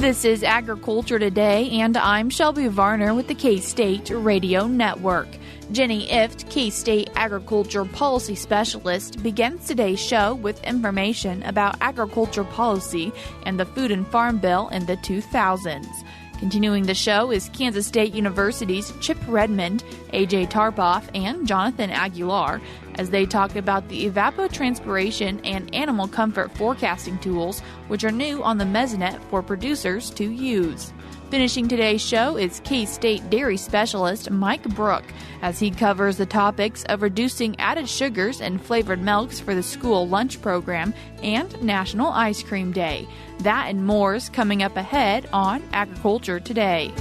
This is Agriculture Today, and I'm Shelby Varner with the K-State Radio Network. Jenny Ifft, K-State Agriculture Policy Specialist, begins today's show with information about agriculture policy and the Food and Farm Bill in the 2000s. Continuing the show is Kansas State University's Chip Redmond, AJ Tarpoff, and Jonathan Aguilar as they talk about the Evapotranspiration and animal comfort forecasting tools, which are new on the Mesonet for producers to use. Finishing today's show is K-State Dairy Specialist Mike Brouk as he covers the topics of reducing added sugars and flavored milks for the school lunch program and National Ice Cream Day. That and more is coming up ahead on Agriculture Today.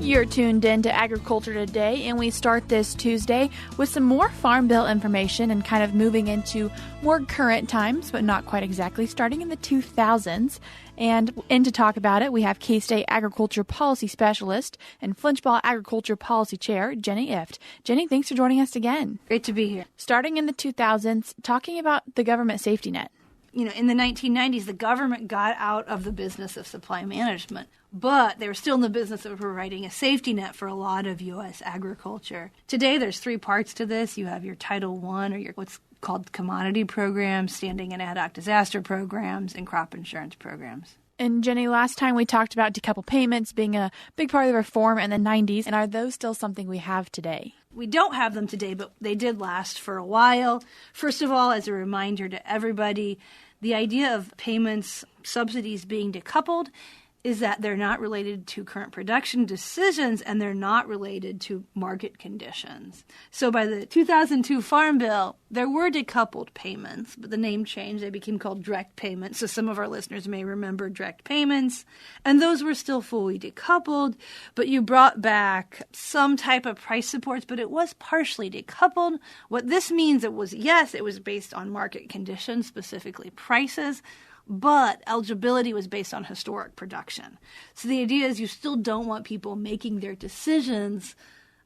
You're tuned in to Agriculture Today, and we start this Tuesday with some more Farm Bill information and kind of moving into more current times, but not quite exactly, starting in the 2000s. And to talk about it, we have K-State Agriculture Policy Specialist and Flinchball Agriculture Policy Chair, Jenny Ifft. Jenny, thanks for joining us again. Great to be here. Starting in the 2000s, talking about the government safety net. You know, in the 1990s, the government got out of the business of supply management, but they were still in the business of providing a safety net for a lot of U.S. agriculture. Today, there's three parts to this. You have your Title I, or your what's called commodity programs, standing and ad hoc disaster programs, and crop insurance programs. And Jenny, last time we talked about decoupled payments being a big part of the reform in the 90s, and are those still something we have today? We don't have them today, but they did last for a while. First of all, as a reminder to everybody, the idea of payments, subsidies being decoupled is that they're not related to current production decisions and they're not related to market conditions. So by the 2002 Farm Bill, there were decoupled payments, but the name changed. They became called direct payments. So some of our listeners may remember direct payments. And those were still fully decoupled, but you brought back some type of price supports, but it was partially decoupled. What this means, it was based on market conditions, specifically prices, but eligibility was based on historic production. So the idea is you still don't want people making their decisions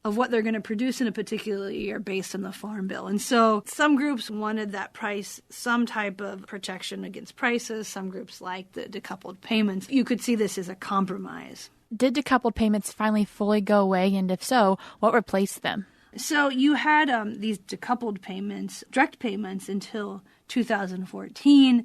of what they're going to produce in a particular year based on the Farm Bill. And so some groups wanted that price, some type of protection against prices. Some groups liked the decoupled payments. You could see this as a compromise. Did decoupled payments finally fully go away? And if so, what replaced them? So you had these decoupled payments, direct payments, until 2014.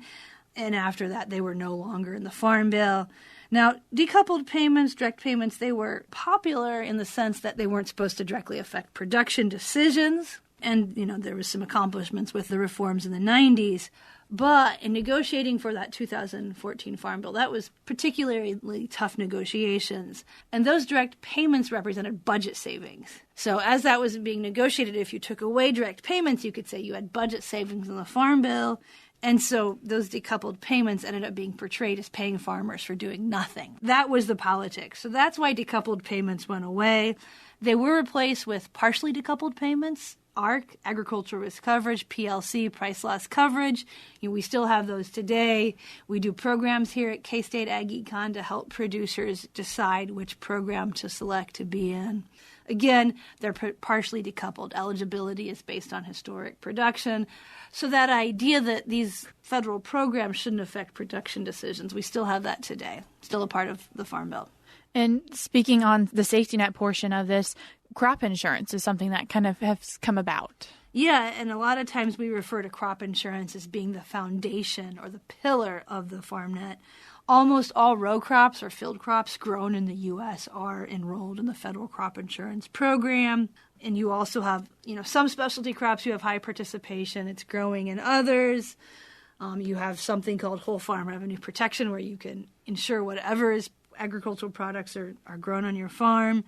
And after that, they were no longer in the Farm Bill. Now, decoupled payments, direct payments, they were popular in the sense that they weren't supposed to directly affect production decisions. And, you know, there was some accomplishments with the reforms in the 90s. But in negotiating for that 2014 Farm Bill, that was particularly tough negotiations. And those direct payments represented budget savings. So as that was being negotiated, if you took away direct payments, you could say you had budget savings in the Farm Bill. And so those decoupled payments ended up being portrayed as paying farmers for doing nothing. That was the politics. So that's why decoupled payments went away. They were replaced with partially decoupled payments, ARC, Agricultural Risk Coverage, PLC, Price Loss Coverage. You know, we still have those today. We do programs here at K-State Ag Econ to help producers decide which program to select to be in. Again, they're partially decoupled. Eligibility is based on historic production. So that idea that these federal programs shouldn't affect production decisions, we still have that today. Still a part of the Farm Bill. And speaking on the safety net portion of this, crop insurance is something that kind of has come about. Yeah, and a lot of times we refer to crop insurance as being the foundation or the pillar of the farm net. Almost all row crops or field crops grown in the U.S. are enrolled in the federal crop insurance program. And you also have, some specialty crops you have high participation. It's growing in others. You have something called whole farm revenue protection where you can insure whatever agricultural products are grown on your farm.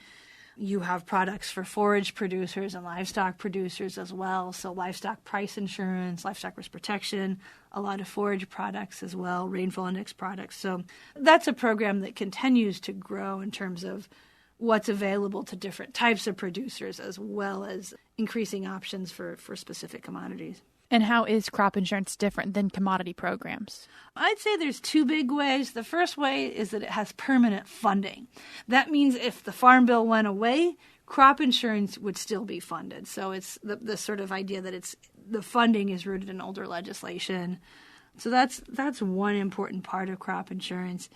You have products for forage producers and livestock producers as well. So livestock price insurance, livestock risk protection, a lot of forage products as well, rainfall index products. So that's a program that continues to grow in terms of what's available to different types of producers as well as increasing options for specific commodities. And how is crop insurance different than commodity programs? I'd say there's two big ways. The first way is that it has permanent funding. That means if the Farm Bill went away, crop insurance would still be funded. So it's the sort of idea that the funding is rooted in older legislation. So that's one important part of crop insurance.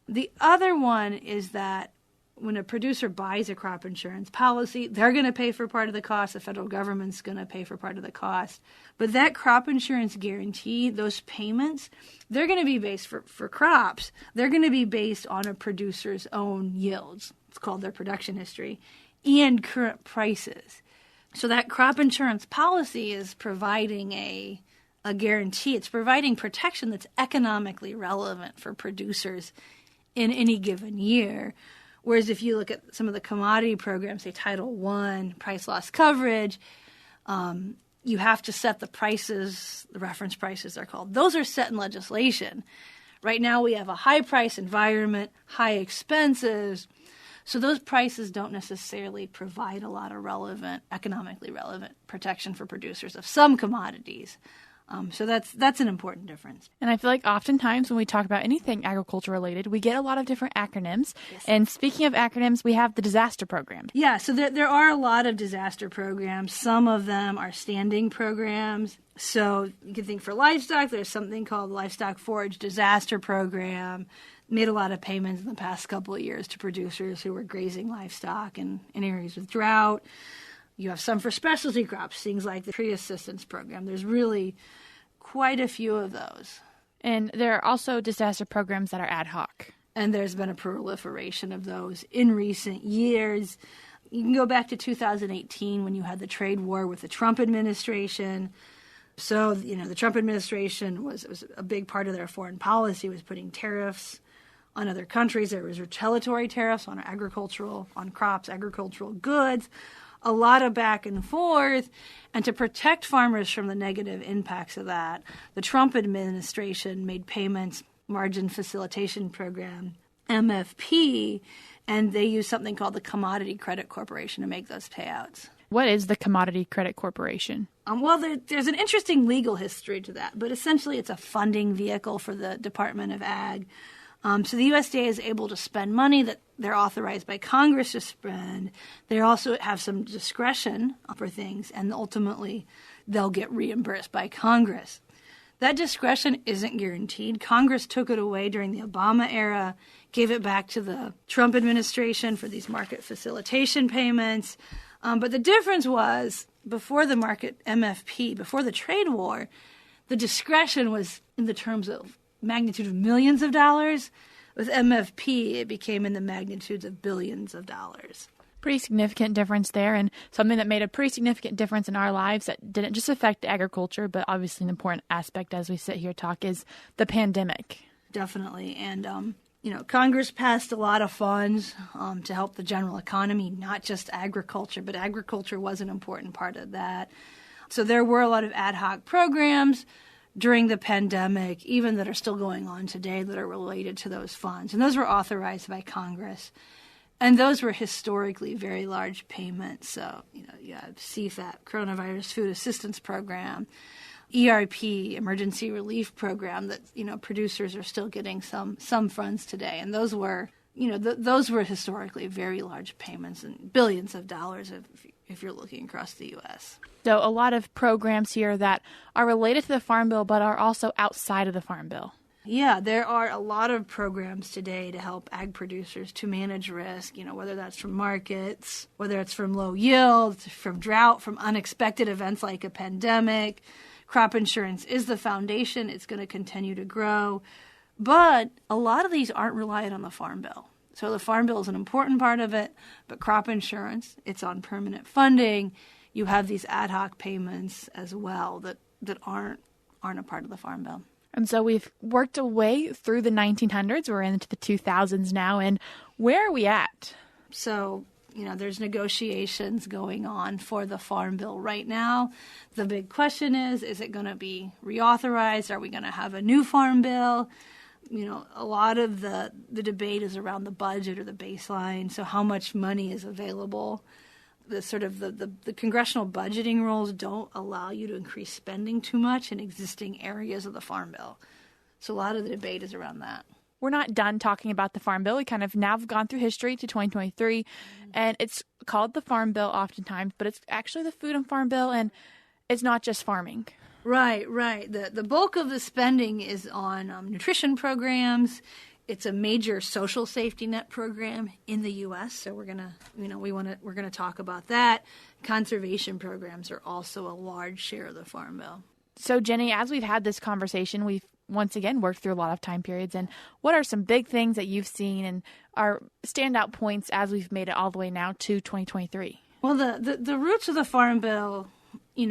The other one is that when a producer buys a crop insurance policy, they're going to pay for part of the cost. The federal government's going to pay for part of the cost. But that crop insurance guarantee, those payments, they're going to be based for crops. They're going to be based on a producer's own yields. It's called their production history and current prices. So that crop insurance policy is providing a guarantee. It's providing protection that's economically relevant for producers in any given year. Whereas if you look at some of the commodity programs, say Title I, price loss coverage, you have to set the prices, the reference prices they're called. Those are set in legislation. Right now we have a high price environment, high expenses, so those prices don't necessarily provide a lot of economically relevant protection for producers of some commodities. So that's an important difference. And I feel like oftentimes when we talk about anything agriculture related, we get a lot of different acronyms. Yes. And speaking of acronyms, we have the disaster programs. Yeah, so there are a lot of disaster programs. Some of them are standing programs. So you can think for livestock, there's something called the Livestock Forage Disaster Program. Made a lot of payments in the past couple of years to producers who were grazing livestock in areas with drought. You have some for specialty crops, things like the tree assistance program. There's really quite a few of those. And there are also disaster programs that are ad hoc. And there's been a proliferation of those in recent years. You can go back to 2018 when you had the trade war with the Trump administration. So, the Trump administration was a big part of their foreign policy was putting tariffs on other countries. There was retaliatory tariffs on crops, agricultural goods. A lot of back and forth, and to protect farmers from the negative impacts of that, the Trump administration made payments, Margin Facilitation Program, MFP, and they used something called the Commodity Credit Corporation to make those payouts. What is the Commodity Credit Corporation? There's an interesting legal history to that, but essentially it's a funding vehicle for the Department of Ag. So the USDA is able to spend money that they're authorized by Congress to spend. They also have some discretion for things, and ultimately they'll get reimbursed by Congress. That discretion isn't guaranteed. Congress took it away during the Obama era, gave it back to the Trump administration for these market facilitation payments. But the difference was before the market MFP, before the trade war, the discretion was in the terms of magnitude of millions of dollars. With MFP, it became in the magnitudes of billions of dollars. Pretty significant difference there, and something that made a pretty significant difference in our lives that didn't just affect agriculture, but obviously an important aspect as we sit here talk is the pandemic. Definitely. And, Congress passed a lot of funds to help the general economy, not just agriculture, but agriculture was an important part of that. So there were a lot of ad hoc programs during the pandemic, even that are still going on today, that are related to those funds. And those were authorized by Congress. And those were historically very large payments. So, you have CFAP, Coronavirus Food Assistance Program, ERP, Emergency Relief Program, that, producers are still getting some funds today. And those were, those were historically very large payments and billions of dollars if you're looking across the U.S. So a lot of programs here that are related to the Farm Bill but are also outside of the Farm Bill. Yeah, there are a lot of programs today to help ag producers to manage risk, whether that's from markets, whether it's from low yields, from drought, from unexpected events like a pandemic. Crop insurance is the foundation. It's going to continue to grow. But a lot of these aren't reliant on the Farm Bill. So the Farm Bill is an important part of it, but crop insurance, it's on permanent funding. You have these ad hoc payments as well that aren't a part of the Farm Bill. And so we've worked our way through the 1900s. We're into the 2000s now. And where are we at? So, there's negotiations going on for the Farm Bill right now. The big question is it going to be reauthorized? Are we going to have a new Farm Bill? A lot of the debate is around the budget or the baseline. So how much money is available the congressional budgeting rules don't allow you to increase spending too much in existing areas of the Farm Bill. So a lot of the debate is around that. We're not done talking about the Farm Bill. We kind of now have gone through history to 2023, and it's called the Farm Bill oftentimes, but it's actually the Food and Farm Bill, and it's not just farming. Right. The bulk of the spending is on nutrition programs. It's a major social safety net program in the U.S., so we're gonna talk about that. Conservation programs are also a large share of the Farm Bill. So, Jenny, as we've had this conversation, we've once again worked through a lot of time periods. And what are some big things that you've seen and are standout points as we've made it all the way now to 2023? Well, the roots of the Farm Bill, we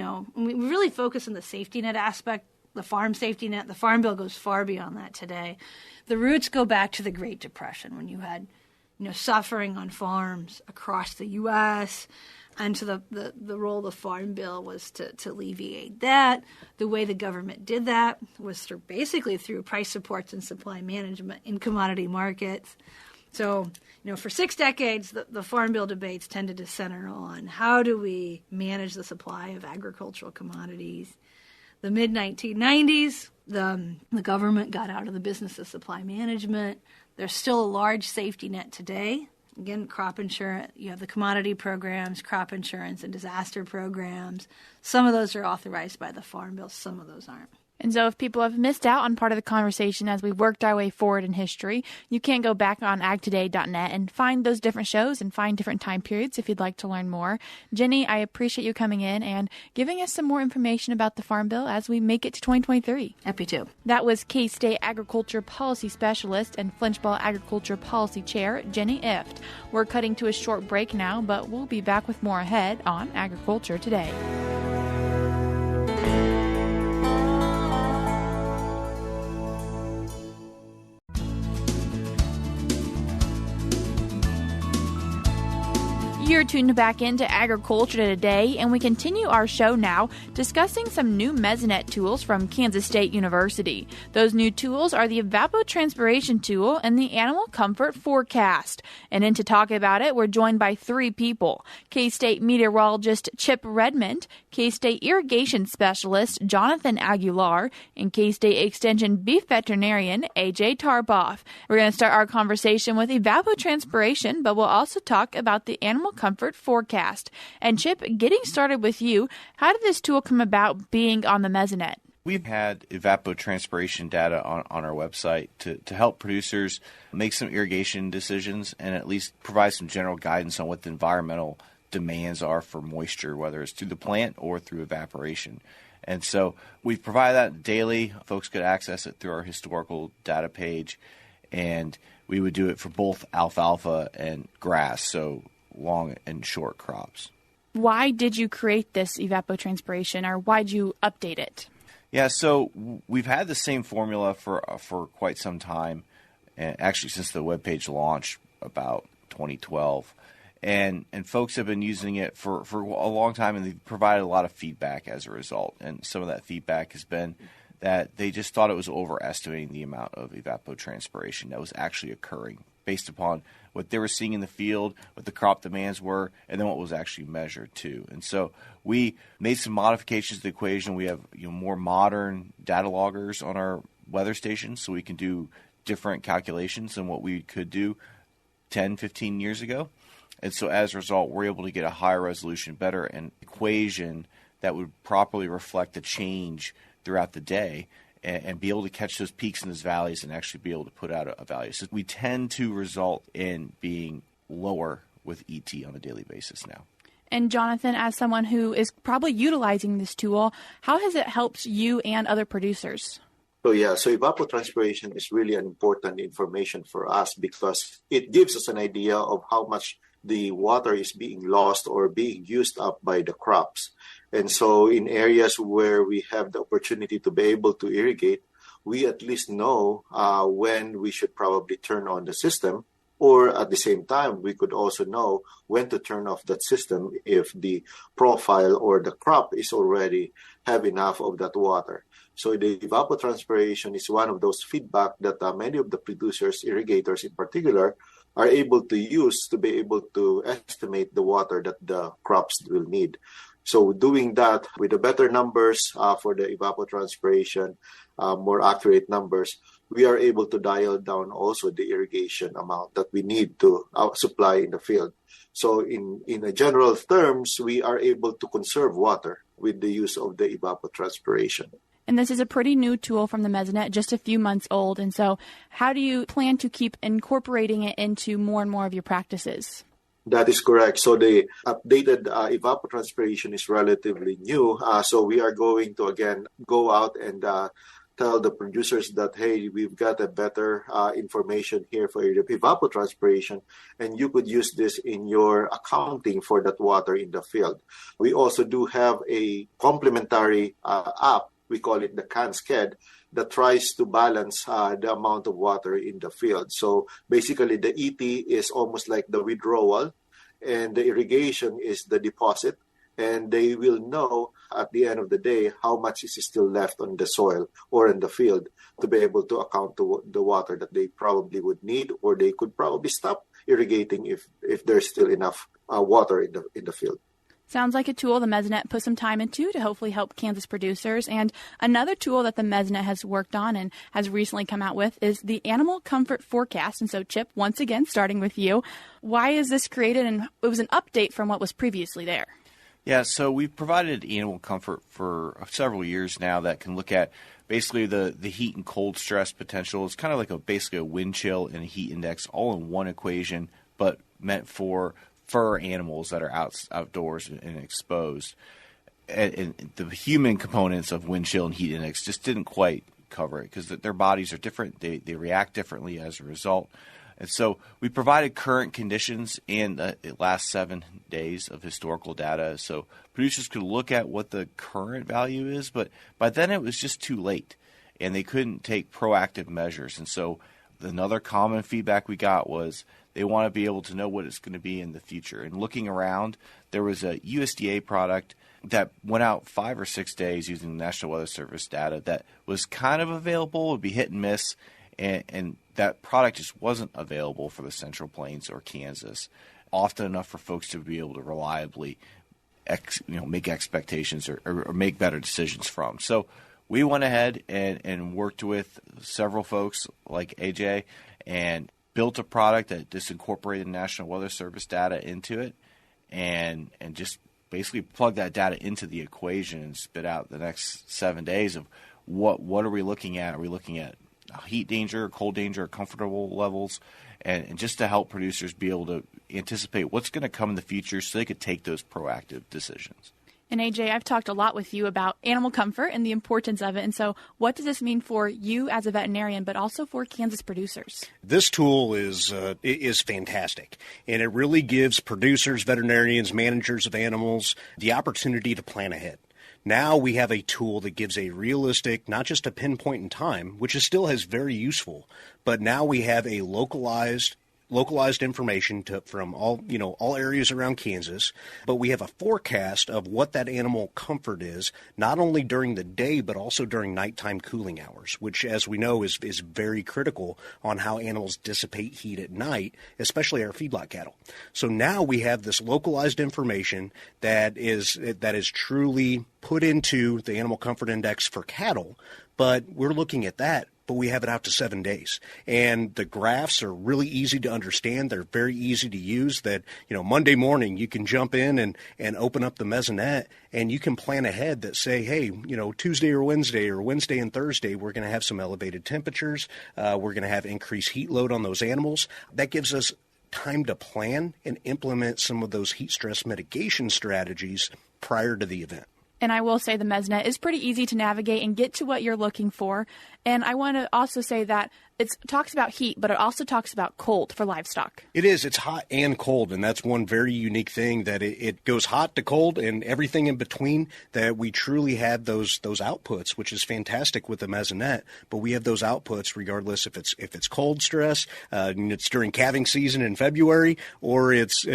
really focus on the safety net aspect, the farm safety net. The Farm Bill goes far beyond that today. The roots go back to the Great Depression when you had, suffering on farms across the U.S., and so the role of the Farm Bill was to alleviate that. The way the government did that was through price supports and supply management in commodity markets. So, for 6 decades, the Farm Bill debates tended to center on how do we manage the supply of agricultural commodities. The mid-1990s, the government got out of the business of supply management. There's still a large safety net today. Again, crop insurance, you have the commodity programs, crop insurance, and disaster programs. Some of those are authorized by the Farm Bill, some of those aren't. And so if people have missed out on part of the conversation as we worked our way forward in history, you can go back on agtoday.net and find those different shows and find different time periods if you'd like to learn more. Jenny, I appreciate you coming in and giving us some more information about the Farm Bill as we make it to 2023. Happy to. That was K-State Agriculture Policy Specialist and Flinchball Agriculture Policy Chair, Jenny Ifft. We're cutting to a short break now, but we'll be back with more ahead on Agriculture Today. You're tuned back into Agriculture Today, and we continue our show now discussing some new Mesonet tools from Kansas State University. Those new tools are the Evapotranspiration Tool and the Animal Comfort Forecast. And in to talk about it, we're joined by 3 people: K-State meteorologist Chip Redmond, K-State irrigation specialist Jonathan Aguilar, and K-State Extension beef veterinarian AJ Tarpoff. We're going to start our conversation with evapotranspiration, but we'll also talk about the Animal Comfort Forecast. And Chip, getting started with you, how did this tool come about being on the Mesonet? We've had evapotranspiration data on our website to help producers make some irrigation decisions and at least provide some general guidance on what the environmental demands are for moisture, whether it's through the plant or through evaporation. And so we provide that daily. Folks could access it through our historical data page, and we would do it for both alfalfa and grass, so long and short crops. Why did you create this evapotranspiration, or why did you update it? Yeah, so we've had the same formula for quite some time, and actually since the webpage launched about 2012. And folks have been using it for a long time, and they've provided a lot of feedback as a result. And some of that feedback has been that they just thought it was overestimating the amount of evapotranspiration that was actually occurring based upon what they were seeing in the field, what the crop demands were, and then what was actually measured too. And so we made some modifications to the equation. We have more modern data loggers on our weather stations, so we can do different calculations than what we could do 10, 15 years ago. And so as a result, we're able to get a higher resolution, better an equation that would properly reflect the change throughout the day and be able to catch those peaks and those valleys and actually be able to put out a value. So we tend to result in being lower with ET on a daily basis now. And Jonathan, as someone who is probably utilizing this tool, how has it helped you and other producers? So evapotranspiration is really an important information for us because it gives us an idea of how much the water is being lost or being used up by the crops. And so in areas where we have the opportunity to be able to irrigate, we at least know when we should probably turn on the system, or at the same time, we could also know when to turn off that system if the profile or the crop is already have enough of that water. So the evapotranspiration is one of those feedback that many of the producers, irrigators in particular, are able to use to be able to estimate the water that the crops will need. So doing that with the better numbers for the evapotranspiration, more accurate numbers, we are able to dial down also the irrigation amount that we need to supply in the field. So in a general terms, we are able to conserve water with the use of the evapotranspiration. And this is a pretty new tool from the Mesonet, just a few months old. And so how do you plan to keep incorporating it into more and more of your practices? That is correct. So the updated evapotranspiration is relatively new. So we are going to, again, go out and tell the producers that, hey, we've got a better information here for your evapotranspiration, and you could use this in your accounting for that water in the field. We also do have a complementary app, we call it the CanSCED, that tries to balance the amount of water in the field. So basically the ET is almost like the withdrawal, and the irrigation is the deposit. And they will know at the end of the day how much is still left on the soil or in the field to be able to account to the water that they probably would need, or they could probably stop irrigating if there's still enough water in the field. Sounds like a tool the Mesonet put some time into to hopefully help Kansas producers. And another tool that the Mesonet has worked on and has recently come out with is the Animal Comfort Forecast. And so, Chip, once again, starting with you, why is this created? And it was an update from what was previously there. Yeah, so we've provided animal comfort for several years now that can look at basically the heat and cold stress potential. It's kind of like basically a wind chill and a heat index all in one equation, but meant for fur animals that are outdoors and exposed. And the human components of wind chill and heat index just didn't quite cover it because their bodies are different. They react differently as a result. And so we provided current conditions and the last 7 days of historical data so producers could look at what the current value is, but by then it was just too late and they couldn't take proactive measures. And so another common feedback we got was they want to be able to know what it's going to be in the future. And looking around, there was a USDA product that went out 5 or 6 days using the National Weather Service data that was kind of available, would be hit and miss, and that product just wasn't available for the Central Plains or Kansas often enough for folks to be able to reliably make expectations or make better decisions from. So we went ahead and worked with several folks like AJ and built a product that just incorporated National Weather Service data into it and just basically plugged that data into the equation and spit out the next 7 days of what are we looking at? Are we looking at heat danger, cold danger, comfortable levels, and just to help producers be able to anticipate what's going to come in the future so they could take those proactive decisions. And AJ, I've talked a lot with you about animal comfort and the importance of it. And so what does this mean for you as a veterinarian, but also for Kansas producers? This tool is fantastic, and it really gives producers, veterinarians, managers of animals the opportunity to plan ahead. Now we have a tool that gives a realistic, not just a pinpoint in time, which is still is very useful, but now we have a localized information from all areas around Kansas, but we have a forecast of what that animal comfort is, not only during the day, but also during nighttime cooling hours, which, as we know, is very critical on how animals dissipate heat at night, especially our feedlot cattle. So now we have this localized information that is truly put into the Animal Comfort Index for cattle, but we're looking at that. But we have it out to 7 days. And the graphs are really easy to understand. They're very easy to use. That, Monday morning you can jump in and open up the Mesonet and you can plan ahead that say, hey, Tuesday or Wednesday and Thursday, we're going to have some elevated temperatures. We're going to have increased heat load on those animals. That gives us time to plan and implement some of those heat stress mitigation strategies prior to the event. And I will say the Mesonet is pretty easy to navigate and get to what you're looking for. And I want to also say that it talks about heat, but it also talks about cold for livestock. It is. It's hot and cold, and that's one very unique thing, that it goes hot to cold and everything in between, that we truly have those outputs, which is fantastic with the Mesonet. But we have those outputs regardless if it's cold stress, and it's during calving season in February, or it's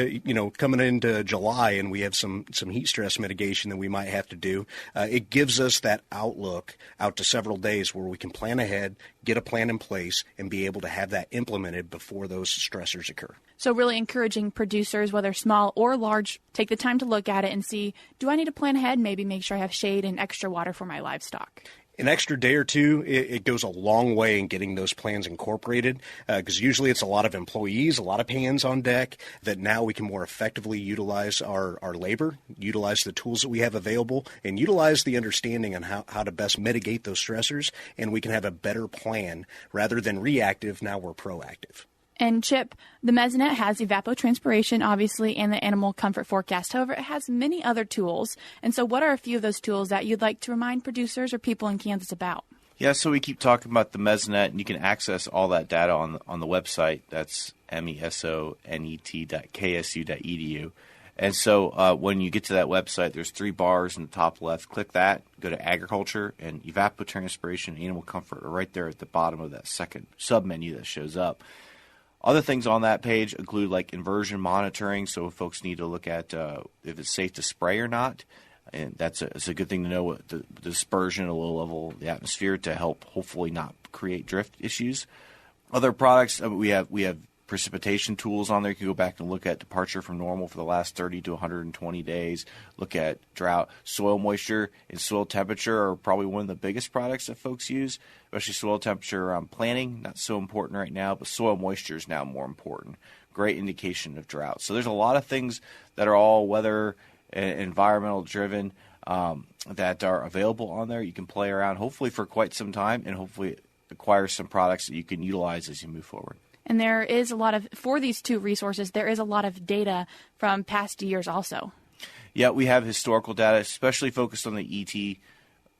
coming into July and we have some heat stress mitigation that we might have to do. It gives us that outlook out to several days where we can plan ahead, get a plan in place, and be able to have that implemented before those stressors occur. So really encouraging producers, whether small or large, take the time to look at it and see, do I need to plan ahead? Maybe make sure I have shade and extra water for my livestock. An extra day or two, it goes a long way in getting those plans incorporated, because usually it's a lot of employees, a lot of hands on deck, that now we can more effectively utilize our labor, utilize the tools that we have available, and utilize the understanding on how to best mitigate those stressors, and we can have a better plan. Rather than reactive, now we're proactive. And Chip, the Mesonet has evapotranspiration, obviously, and the animal comfort forecast. However, it has many other tools. And so what are a few of those tools that you'd like to remind producers or people in Kansas about? Yeah, so we keep talking about the Mesonet, and you can access all that data on the website. That's mesonet.ksu.edu. And so when you get to that website, there's 3 bars in the top left. Click that, go to agriculture, and evapotranspiration and animal comfort are right there at the bottom of that second sub-menu that shows up. Other things on that page include like inversion monitoring, so if folks need to look at if it's safe to spray or not. And it's a good thing to know what the dispersion at a low level of the atmosphere to help hopefully not create drift issues. Other products, we have precipitation tools on there. You can go back and look at departure from normal for the last 30 to 120 days. Look at drought. Soil moisture and soil temperature are probably one of the biggest products that folks use, especially soil temperature around planting. Not so important right now, but soil moisture is now more important. Great indication of drought. So there's a lot of things that are all weather and environmental driven that are available on there. You can play around hopefully for quite some time and hopefully acquire some products that you can utilize as you move forward. And there is for these 2 resources, there is a lot of data from past years also. Yeah, we have historical data, especially focused on the ET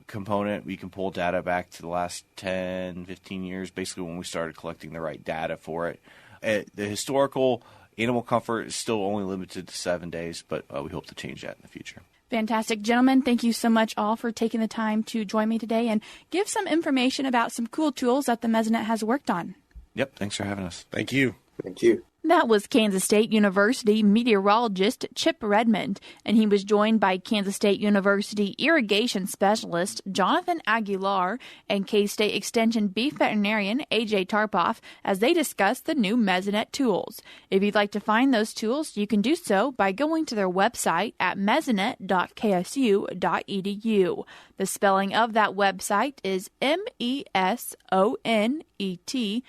component. We can pull data back to the last 10, 15 years, basically when we started collecting the right data for it. The historical animal comfort is still only limited to 7 days, but we hope to change that in the future. Fantastic. Gentlemen, thank you so much all for taking the time to join me today and give some information about some cool tools that the Mesonet has worked on. Yep, thanks for having us. Thank you. Thank you. That was Kansas State University meteorologist Chip Redmond, and he was joined by Kansas State University irrigation specialist Jonathan Aguilar and K-State Extension beef veterinarian A.J. Tarpoff as they discussed the new Mesonet tools. If you'd like to find those tools, you can do so by going to their website at mesonet.ksu.edu. The spelling of that website is MESONET.ksu.edu.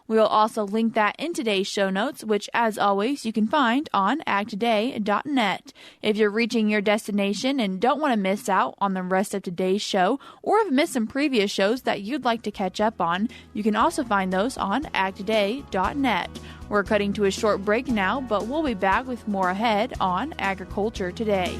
We will also link that in today's show notes, which, as always, you can find on agtoday.net. If you're reaching your destination and don't want to miss out on the rest of today's show, or have missed some previous shows that you'd like to catch up on, you can also find those on agtoday.net. We're cutting to a short break now, but we'll be back with more ahead on Agriculture Today.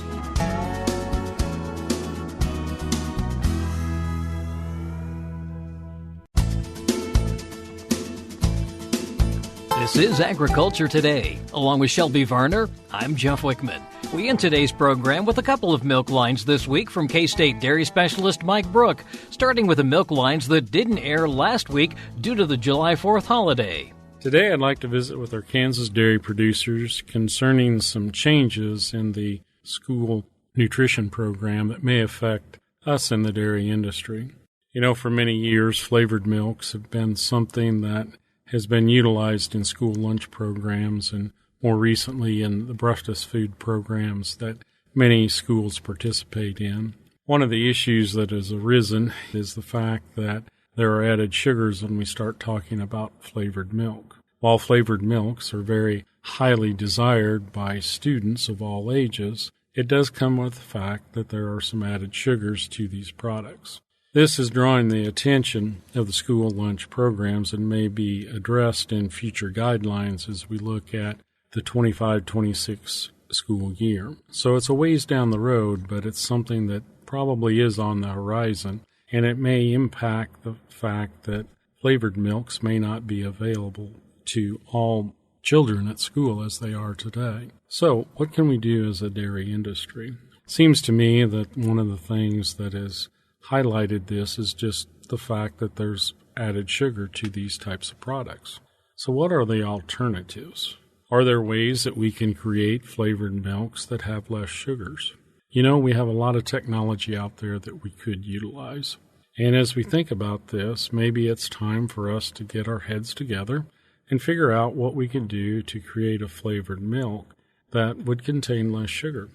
This is Agriculture Today. Along with Shelby Varner, I'm Jeff Wickman. We end today's program with a couple of milk lines this week from K-State dairy specialist Mike Brouk, starting with the milk lines that didn't air last week due to the July 4th holiday. Today I'd like to visit with our Kansas dairy producers concerning some changes in the school nutrition program that may affect us in the dairy industry. You know, for many years, flavored milks have been something that has been utilized in school lunch programs and more recently in the breakfast food programs that many schools participate in. One of the issues that has arisen is the fact that there are added sugars when we start talking about flavored milk. While flavored milks are very highly desired by students of all ages, it does come with the fact that there are some added sugars to these products. This is drawing the attention of the school lunch programs and may be addressed in future guidelines as we look at the 25-26 school year. So it's a ways down the road, but it's something that probably is on the horizon, and it may impact the fact that flavored milks may not be available to all children at school as they are today. So what can we do as a dairy industry? It seems to me that one of the things that is highlighted this is just the fact that there's added sugar to these types of products. So what are the alternatives? Are there ways that we can create flavored milks that have less sugars? We have a lot of technology out there that we could utilize. And as we think about this, maybe it's time for us to get our heads together and figure out what we can do to create a flavored milk that would contain less sugar.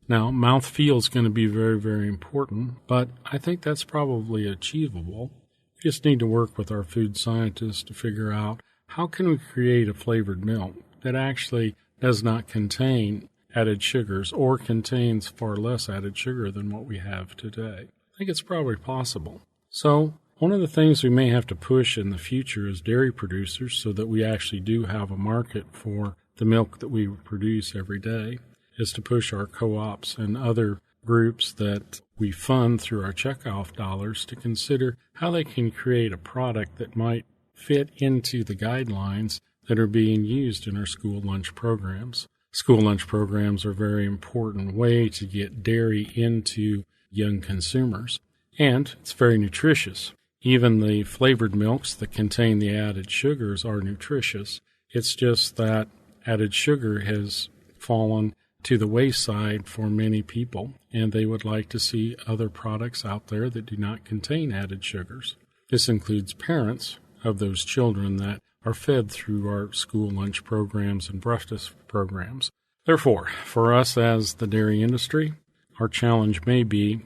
Now, mouthfeel is going to be very, very important, but I think that's probably achievable. We just need to work with our food scientists to figure out how can we create a flavored milk that actually does not contain added sugars or contains far less added sugar than what we have today. I think it's probably possible. So one of the things we may have to push in the future as dairy producers so that we actually do have a market for the milk that we produce every day is to push our co-ops and other groups that we fund through our checkoff dollars to consider how they can create a product that might fit into the guidelines that are being used in our school lunch programs. School lunch programs are a very important way to get dairy into young consumers, and it's very nutritious. Even the flavored milks that contain the added sugars are nutritious. It's just that added sugar has fallen to the wayside for many people, and they would like to see other products out there that do not contain added sugars. This includes parents of those children that are fed through our school lunch programs and breakfast programs. Therefore, for us as the dairy industry, our challenge may be,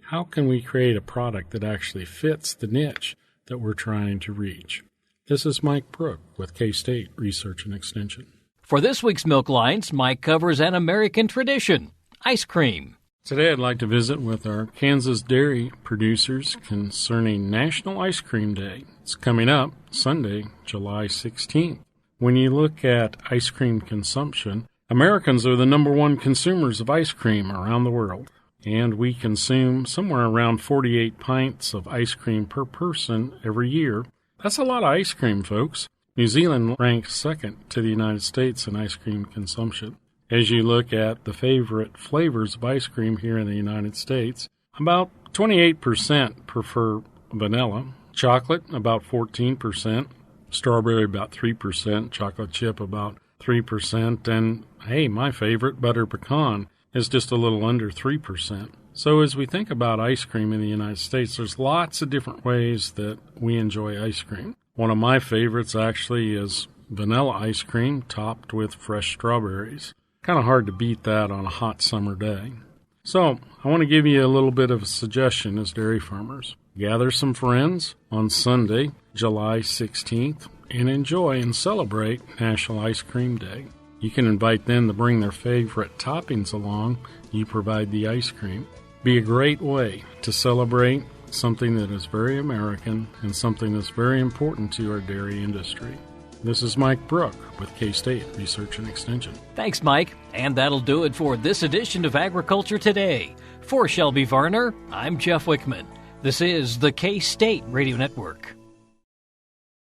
how can we create a product that actually fits the niche that we're trying to reach? This is Mike Brouk with K-State Research and Extension. For this week's Milk Lines, Mike covers an American tradition, ice cream. Today I'd like to visit with our Kansas dairy producers concerning National Ice Cream Day. It's coming up Sunday, July 16th. When you look at ice cream consumption, Americans are the number one consumers of ice cream around the world, and we consume somewhere around 48 pints of ice cream per person every year. That's a lot of ice cream, folks. New Zealand ranks second to the United States in ice cream consumption. As you look at the favorite flavors of ice cream here in the United States, about 28% prefer vanilla, chocolate about 14%, strawberry about 3%, chocolate chip about 3%, and hey, my favorite, butter pecan, is just a little under 3%. So as we think about ice cream in the United States, there's lots of different ways that we enjoy ice cream. One of my favorites actually is vanilla ice cream topped with fresh strawberries. Kind of hard to beat that on a hot summer day. So I want to give you a little bit of a suggestion as dairy farmers. Gather some friends on Sunday, July 16th, and enjoy and celebrate National Ice Cream Day. You can invite them to bring their favorite toppings along. You provide the ice cream. Be a great way to celebrate something that is very American and something that's very important to our dairy industry. This is Mike Brouk with K-State Research and Extension. Thanks, Mike. And that'll do it for this edition of Agriculture Today. For Shelby Varner, I'm Jeff Wickman. This is the K-State Radio Network.